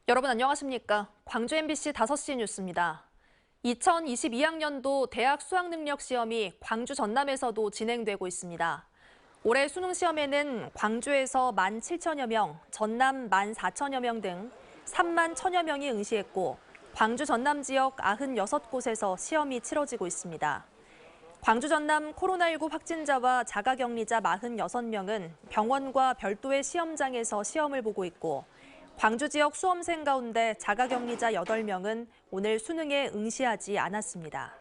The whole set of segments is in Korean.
여러분 안녕하십니까? 광주 MBC 5시 뉴스입니다. 2022학년도 대학 수학능력 시험이 광주 전남에서도 진행되고 있습니다. 올해 수능 시험에는 광주에서 17,000여 명, 전남 14,000여 명 등 31,000여 명이 응시했고 광주 전남 지역 96곳에서 시험이 치러지고 있습니다. 광주 전남 코로나19 확진자와 자가격리자 46명은 병원과 별도의 시험장에서 시험을 보고 있고 광주 지역 수험생 가운데 자가격리자 8명은 오늘 수능에 응시하지 않았습니다.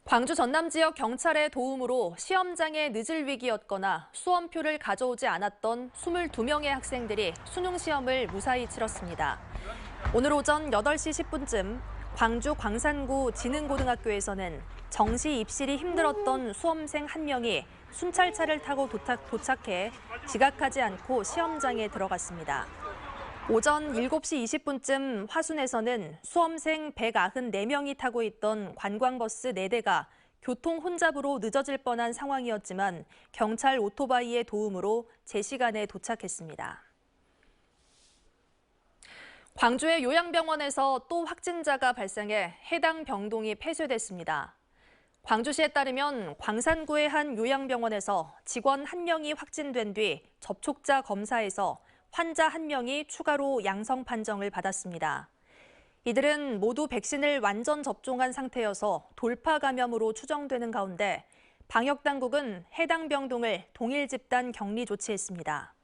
광주 전남 지역 경찰의 도움으로 시험장에 늦을 위기였거나 수험표를 가져오지 않았던 22명의 학생들이 수능 시험을 무사히 치렀습니다. 오늘 오전 8시 10분쯤 광주 광산구 진흥고등학교에서는 정시 입실이 힘들었던 수험생 1명이 순찰차를 타고 도착해 지각하지 않고 시험장에 들어갔습니다. 오전 7시 20분쯤 화순에서는 수험생 194명이 타고 있던 관광버스 4대가 교통 혼잡으로 늦어질 뻔한 상황이었지만 경찰 오토바이의 도움으로 제 시간에 도착했습니다. 광주의 요양병원에서 또 확진자가 발생해 해당 병동이 폐쇄됐습니다. 광주시에 따르면 광산구의 한 요양병원에서 직원 1명이 확진된 뒤 접촉자 검사에서 환자 1명이 추가로 양성 판정을 받았습니다. 이들은 모두 백신을 완전 접종한 상태여서 돌파 감염으로 추정되는 가운데 방역당국은 해당 병동을 동일 집단 격리 조치했습니다.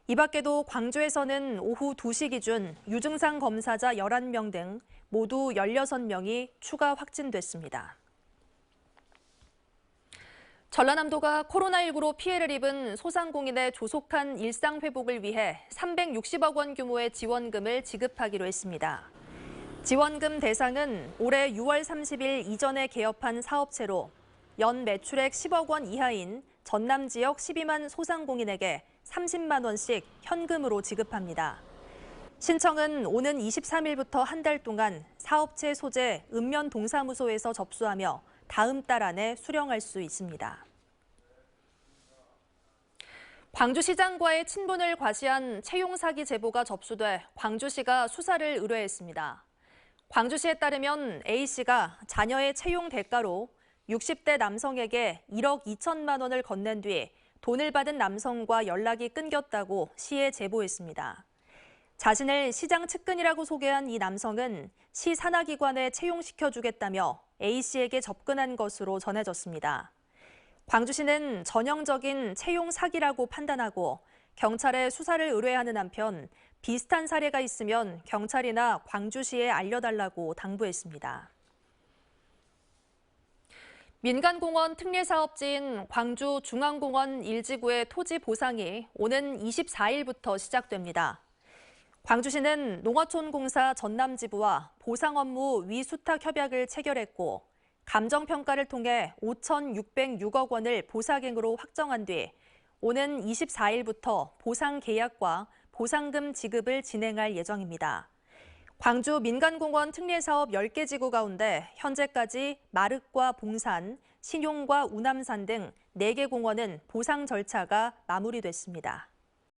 이 밖에도 광주에서는 오후 2시 기준 유증상 검사자 11명 등 모두 16명이 추가 확진됐습니다. 전라남도가 코로나19로 피해를 입은 소상공인의 조속한 일상 회복을 위해 360억 원 규모의 지원금을 지급하기로 했습니다. 지원금 대상은 올해 6월 30일 이전에 개업한 사업체로 연 매출액 10억 원 이하인 전남 지역 12만 소상공인에게 30만 원씩 현금으로 지급합니다. 신청은 오는 23일부터 한 달 동안 사업체 소재 읍면동사무소에서 접수하며 다음 달 안에 수령할 수 있습니다. 광주시장과의 친분을 과시한 채용 사기 제보가 접수돼 광주시가 수사를 의뢰했습니다. 광주시에 따르면 A씨가 자녀의 채용 대가로 60대 남성에게 1억 2천만 원을 건넨 뒤 돈을 받은 남성과 연락이 끊겼다고 시에 제보했습니다. 자신을 시장 측근이라고 소개한 이 남성은 시 산하기관에 채용시켜주겠다며 A씨에게 접근한 것으로 전해졌습니다. 광주시는 전형적인 채용 사기라고 판단하고 경찰에 수사를 의뢰하는 한편 비슷한 사례가 있으면 경찰이나 광주시에 알려달라고 당부했습니다. 민간공원 특례사업지인 광주 중앙공원 1지구의 토지 보상이 오는 24일부터 시작됩니다. 광주시는 농어촌공사 전남지부와 보상 업무 위수탁 협약을 체결했고 감정평가를 통해 5,606억 원을 보상액으로 확정한 뒤 오는 24일부터 보상 계약과 보상금 지급을 진행할 예정입니다. 광주 민간공원 특례사업 10개 지구 가운데 현재까지 마륵과 봉산, 신용과 우남산 등 4개 공원은 보상 절차가 마무리됐습니다.